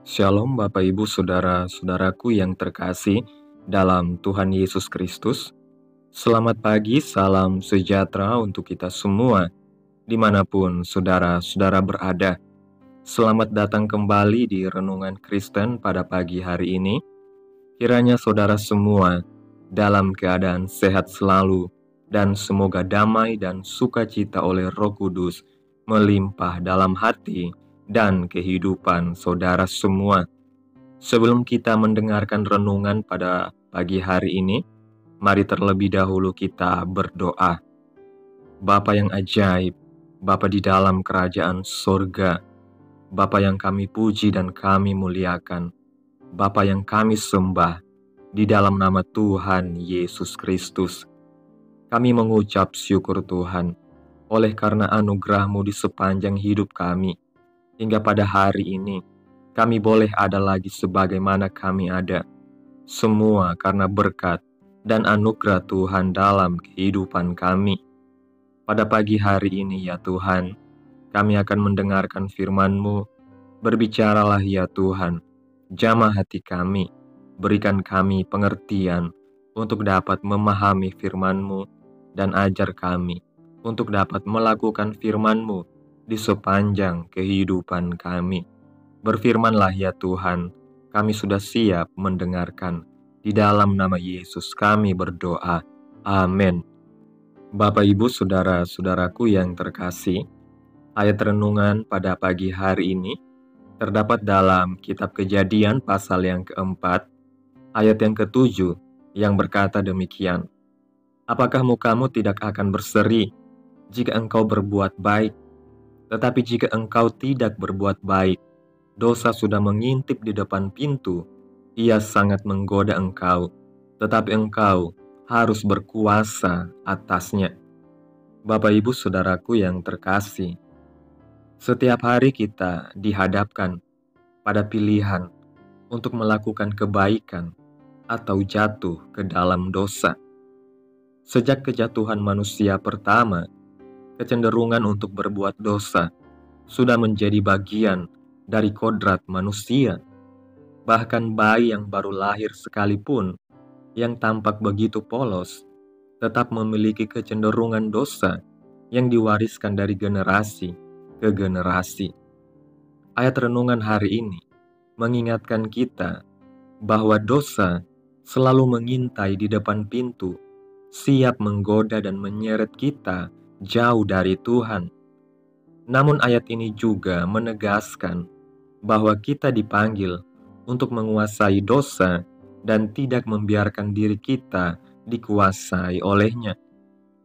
Shalom Bapak Ibu Saudara-saudaraku yang terkasih dalam Tuhan Yesus Kristus. Selamat pagi, salam sejahtera untuk kita semua dimanapun saudara-saudara berada. Selamat datang kembali di Renungan Kristen pada pagi hari ini. Kiranya saudara semua dalam keadaan sehat selalu dan semoga damai dan sukacita oleh Roh Kudus melimpah dalam hati dan kehidupan saudara semua. Sebelum kita mendengarkan renungan pada pagi hari ini, mari terlebih dahulu kita berdoa. Bapa yang ajaib, Bapa di dalam kerajaan sorga, Bapa yang kami puji dan kami muliakan, Bapa yang kami sembah, di dalam nama Tuhan Yesus Kristus. Kami mengucap syukur Tuhan, oleh karena anugerah-Mu di sepanjang hidup kami, hingga pada hari ini, kami boleh ada lagi sebagaimana kami ada. Semua karena berkat dan anugerah Tuhan dalam kehidupan kami. Pada pagi hari ini ya Tuhan, kami akan mendengarkan firman-Mu. Berbicaralah ya Tuhan, jamah hati kami, berikan kami pengertian untuk dapat memahami firman-Mu dan ajar kami untuk dapat melakukan firman-Mu di sepanjang kehidupan kami. Berfirmanlah ya Tuhan, kami sudah siap mendengarkan. Di dalam nama Yesus kami berdoa. Amin. Bapak Ibu Saudara-saudaraku yang terkasih, ayat renungan pada pagi hari ini terdapat dalam kitab Kejadian pasal yang keempat, ayat yang ketujuh yang berkata demikian. Apakah mukamu tidak akan berseri jika engkau berbuat baik? Tetapi jika engkau tidak berbuat baik, dosa sudah mengintip di depan pintu, ia sangat menggoda engkau, tetapi engkau harus berkuasa atasnya. Bapak Ibu Saudaraku yang terkasih, setiap hari kita dihadapkan pada pilihan untuk melakukan kebaikan atau jatuh ke dalam dosa. Sejak kejatuhan manusia pertama, kecenderungan untuk berbuat dosa sudah menjadi bagian dari kodrat manusia. Bahkan bayi yang baru lahir sekalipun, yang tampak begitu polos, tetap memiliki kecenderungan dosa yang diwariskan dari generasi ke generasi. Ayat renungan hari ini mengingatkan kita bahwa dosa selalu mengintai di depan pintu, siap menggoda dan menyeret kita jauh dari Tuhan. Namun ayat ini juga menegaskan bahwa kita dipanggil untuk menguasai dosa dan tidak membiarkan diri kita dikuasai olehnya.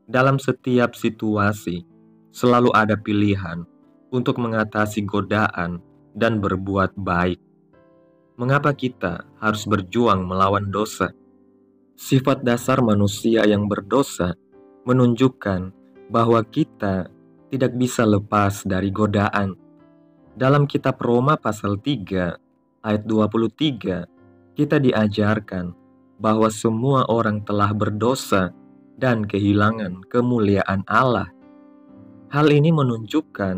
Dalam setiap situasi, selalu ada pilihan untuk mengatasi godaan dan berbuat baik. Mengapa kita harus berjuang melawan dosa? Sifat dasar manusia yang berdosa menunjukkan bahwa kita tidak bisa lepas dari godaan. Dalam kitab Roma pasal 3 ayat 23, kita diajarkan bahwa semua orang telah berdosa dan kehilangan kemuliaan Allah. Hal ini menunjukkan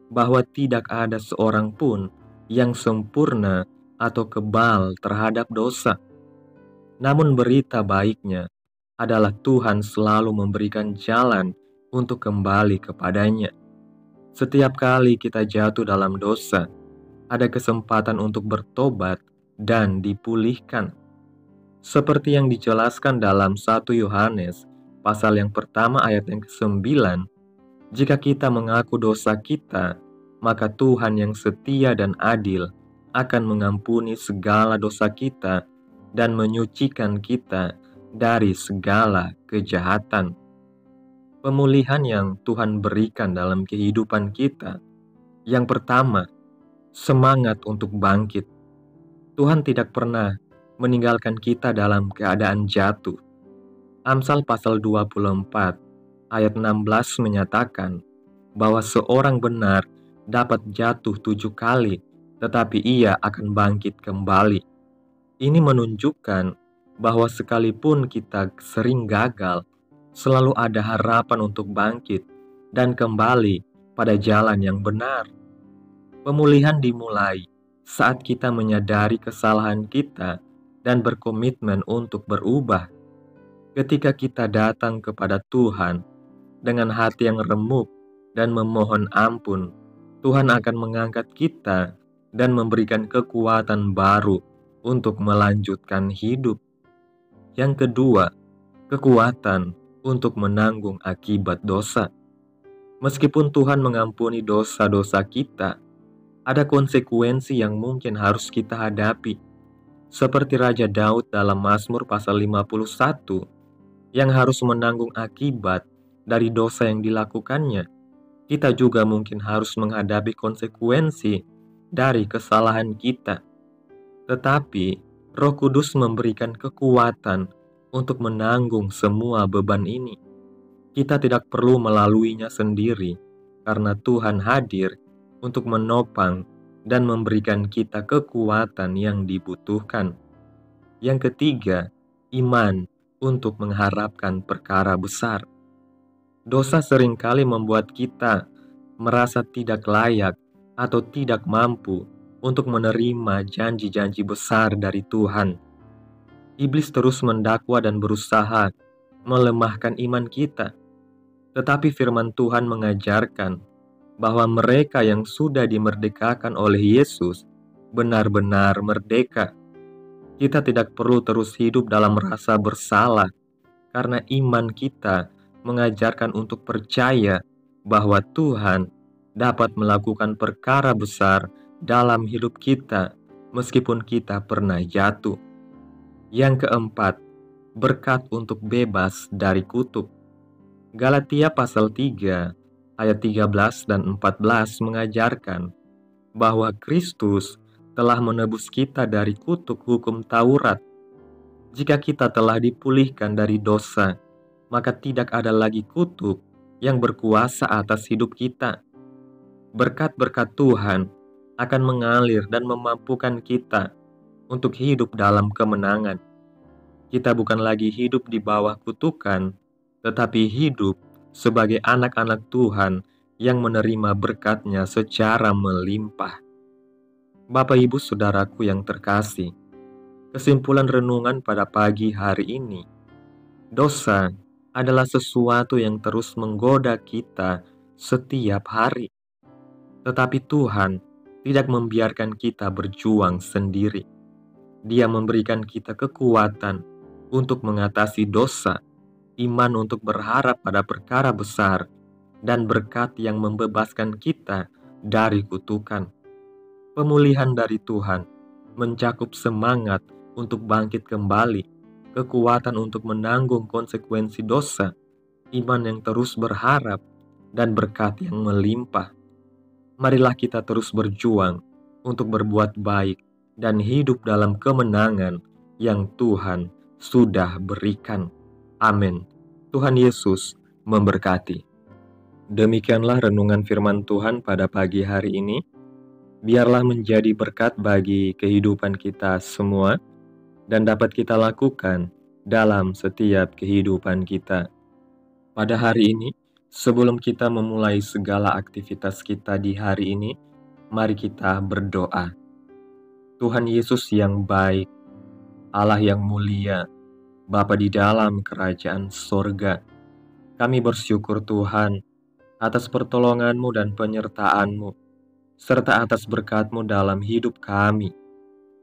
bahwa tidak ada seorang pun yang sempurna atau kebal terhadap dosa. Namun berita baiknya adalah Tuhan selalu memberikan jalan untuk kembali kepadanya. Setiap kali kita jatuh dalam dosa, ada kesempatan untuk bertobat dan dipulihkan. Seperti yang dijelaskan dalam 1 Yohanes pasal yang pertama ayat yang ke-9, jika kita mengaku dosa kita, maka Tuhan yang setia dan adil akan mengampuni segala dosa kita dan menyucikan kita dari segala kejahatan. Pemulihan yang Tuhan berikan dalam kehidupan kita, yang pertama, semangat untuk bangkit. Tuhan tidak pernah meninggalkan kita dalam keadaan jatuh. Amsal pasal 24 ayat 16 menyatakan bahwa seorang benar dapat jatuh 7 kali, tetapi ia akan bangkit kembali. Ini menunjukkan bahwa sekalipun kita sering gagal, selalu ada harapan untuk bangkit dan kembali pada jalan yang benar. Pemulihan dimulai saat kita menyadari kesalahan kita dan berkomitmen untuk berubah. Ketika kita datang kepada Tuhan dengan hati yang remuk dan memohon ampun, Tuhan akan mengangkat kita dan memberikan kekuatan baru untuk melanjutkan hidup. Yang kedua, kekuatan untuk menanggung akibat dosa. Meskipun Tuhan mengampuni dosa-dosa kita, ada konsekuensi yang mungkin harus kita hadapi. Seperti Raja Daud dalam Mazmur pasal 51, yang harus menanggung akibat dari dosa yang dilakukannya. Kita juga mungkin harus menghadapi konsekuensi dari kesalahan kita. Tetapi Roh Kudus memberikan kekuatan untuk menanggung semua beban ini. Kita tidak perlu melaluinya sendiri, karena Tuhan hadir untuk menopang dan memberikan kita kekuatan yang dibutuhkan. Yang ketiga, iman untuk mengharapkan perkara besar. Dosa seringkali membuat kita merasa tidak layak atau tidak mampu untuk menerima janji-janji besar dari Tuhan. Iblis terus mendakwa dan berusaha melemahkan iman kita. Tetapi firman Tuhan mengajarkan bahwa mereka yang sudah dimerdekakan oleh Yesus benar-benar merdeka. Kita tidak perlu terus hidup dalam rasa bersalah, karena iman kita mengajarkan untuk percaya bahwa Tuhan dapat melakukan perkara besar dalam hidup kita, meskipun kita pernah jatuh. Yang keempat, berkat untuk bebas dari kutuk. Galatia pasal 3 ayat 13 dan 14 mengajarkan bahwa Kristus telah menebus kita dari kutuk hukum Taurat. Jika kita telah dipulihkan dari dosa, maka tidak ada lagi kutuk yang berkuasa atas hidup kita. Berkat-berkat Tuhan akan mengalir dan memampukan kita untuk hidup dalam kemenangan. Kita bukan lagi hidup di bawah kutukan, tetapi hidup sebagai anak-anak Tuhan yang menerima berkat-Nya secara melimpah. Bapak, Ibu, Saudaraku yang terkasih, kesimpulan renungan pada pagi hari ini, dosa adalah sesuatu yang terus menggoda kita setiap hari. Tetapi Tuhan tidak membiarkan kita berjuang sendiri. Dia memberikan kita kekuatan untuk mengatasi dosa, iman untuk berharap pada perkara besar, dan berkat yang membebaskan kita dari kutukan. Pemulihan dari Tuhan mencakup semangat untuk bangkit kembali, kekuatan untuk menanggung konsekuensi dosa, iman yang terus berharap, dan berkat yang melimpah. Marilah kita terus berjuang untuk berbuat baik dan hidup dalam kemenangan yang Tuhan sudah berikan. Amin. Tuhan Yesus memberkati. Demikianlah renungan firman Tuhan pada pagi hari ini. Biarlah menjadi berkat bagi kehidupan kita semua dan dapat kita lakukan dalam setiap kehidupan kita. Pada hari ini, sebelum kita memulai segala aktivitas kita di hari ini, mari kita berdoa. Tuhan Yesus yang baik, Allah yang mulia, Bapa di dalam kerajaan sorga, kami bersyukur Tuhan atas pertolongan-Mu dan penyertaan-Mu, serta atas berkat-Mu dalam hidup kami.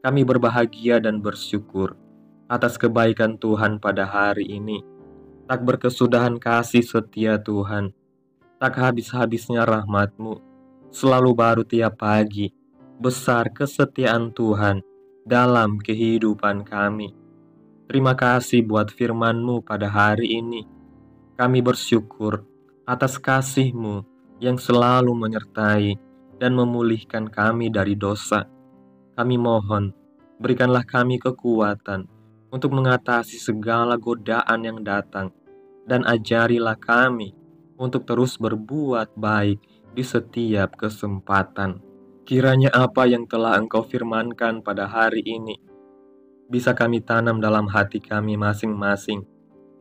Kami berbahagia dan bersyukur atas kebaikan Tuhan pada hari ini. Tak berkesudahan kasih setia Tuhan, tak habis-habisnya rahmat-Mu, selalu baru tiap pagi. Besar kesetiaan Tuhan dalam kehidupan kami. Terima kasih buat firman-Mu pada hari ini. Kami bersyukur atas kasih-Mu yang selalu menyertai dan memulihkan kami dari dosa. Kami mohon, berikanlah kami kekuatan untuk mengatasi segala godaan yang datang, dan ajarilah kami untuk terus berbuat baik di setiap kesempatan. Kiranya apa yang telah Engkau firmankan pada hari ini bisa kami tanam dalam hati kami masing-masing,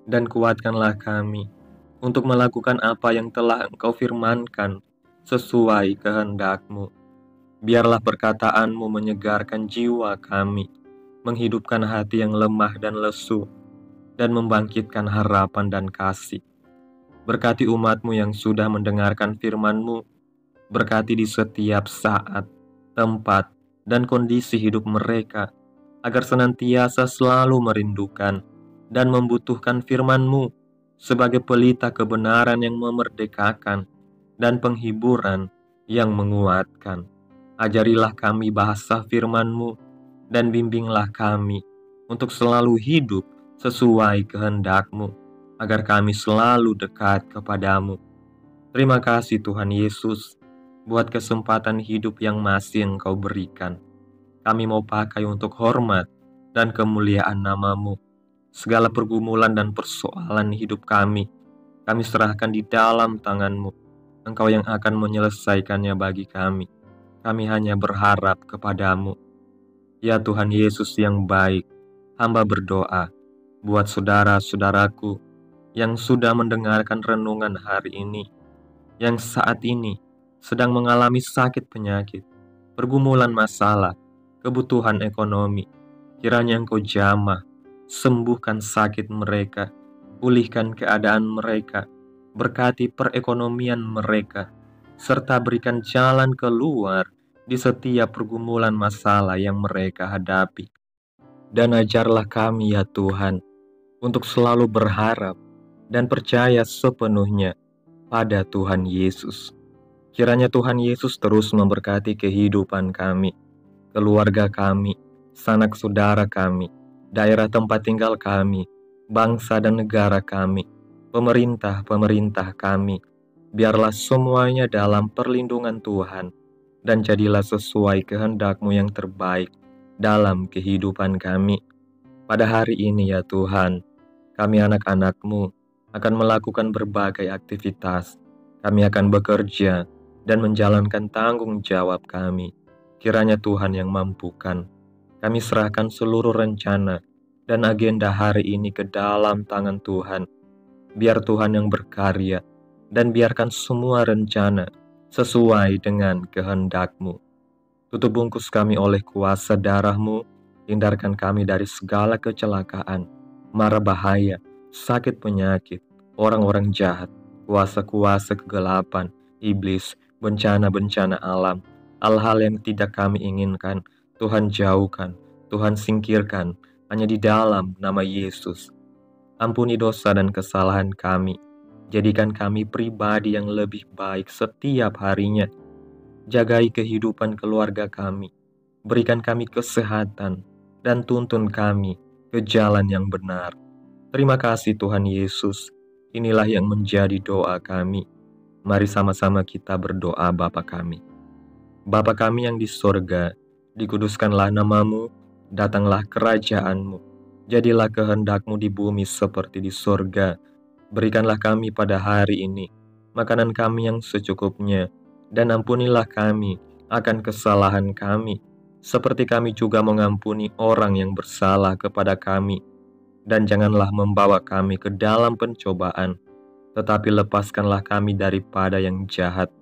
dan kuatkanlah kami untuk melakukan apa yang telah Engkau firmankan sesuai kehendak-Mu. Biarlah perkataanmu menyegarkan jiwa kami, menghidupkan hati yang lemah dan lesu, dan membangkitkan harapan dan kasih. Berkati umatmu yang sudah mendengarkan firman-Mu, berkati di setiap saat, tempat, dan kondisi hidup mereka, agar senantiasa selalu merindukan dan membutuhkan firman-Mu sebagai pelita kebenaran yang memerdekakan dan penghiburan yang menguatkan. Ajarilah kami bahasa firman-Mu dan bimbinglah kami untuk selalu hidup sesuai kehendak-Mu, agar kami selalu dekat kepadamu. Terima kasih Tuhan Yesus, buat kesempatan hidup yang masih Engkau berikan. Kami mau pakai untuk hormat dan kemuliaan nama-Mu. Segala pergumulan dan persoalan hidup kami serahkan di dalam tangan-Mu. Engkau yang akan menyelesaikannya bagi kami. Kami hanya berharap kepadamu. Ya Tuhan Yesus yang baik, hamba berdoa buat saudara-saudaraku yang sudah mendengarkan renungan hari ini, yang saat ini sedang mengalami sakit penyakit, pergumulan masalah, kebutuhan ekonomi. Kiranya Engkau jamah, sembuhkan sakit mereka, pulihkan keadaan mereka, berkati perekonomian mereka, serta berikan jalan keluar di setiap pergumulan masalah yang mereka hadapi. Dan ajarlah kami ya Tuhan, untuk selalu berharap dan percaya sepenuhnya pada Tuhan Yesus. Kiranya Tuhan Yesus terus memberkati kehidupan kami, keluarga kami, sanak saudara kami, daerah tempat tinggal kami, bangsa dan negara kami, pemerintah kami. Biarlah semuanya dalam perlindungan Tuhan, dan jadilah sesuai kehendak-Mu yang terbaik dalam kehidupan kami. Pada hari ini ya Tuhan, kami anak-anak-Mu akan melakukan berbagai aktivitas. Kami akan bekerja dan menjalankan tanggung jawab kami. Kiranya Tuhan yang mampukan. Kami serahkan seluruh rencana dan agenda hari ini ke dalam tangan Tuhan. Biar Tuhan yang berkarya dan biarkan semua rencana sesuai dengan kehendak-Mu. Tutup bungkus kami oleh kuasa darah-Mu, hindarkan kami dari segala kecelakaan, mara bahaya, sakit penyakit, orang-orang jahat, kuasa-kuasa kegelapan, iblis, bencana-bencana alam, hal-hal yang tidak kami inginkan. Tuhan jauhkan, Tuhan singkirkan, hanya di dalam nama Yesus. Ampuni dosa dan kesalahan kami, jadikan kami pribadi yang lebih baik setiap harinya. Jagai kehidupan keluarga kami, berikan kami kesehatan, dan tuntun kami ke jalan yang benar. Terima kasih Tuhan Yesus, inilah yang menjadi doa kami. Mari sama-sama kita berdoa Bapa kami. Bapa kami yang di sorga, dikuduskanlah nama-Mu, datanglah kerajaan-Mu, jadilah kehendak-Mu di bumi seperti di sorga. Berikanlah kami pada hari ini makanan kami yang secukupnya, dan ampunilah kami akan kesalahan kami, seperti kami juga mengampuni orang yang bersalah kepada kami. Dan janganlah membawa kami ke dalam pencobaan, tetapi lepaskanlah kami daripada yang jahat,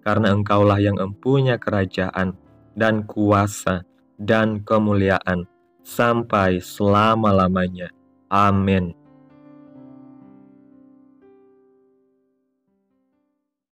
karena Engkaulah yang empunya kerajaan, dan kuasa, dan kemuliaan, sampai selama-lamanya. Amin.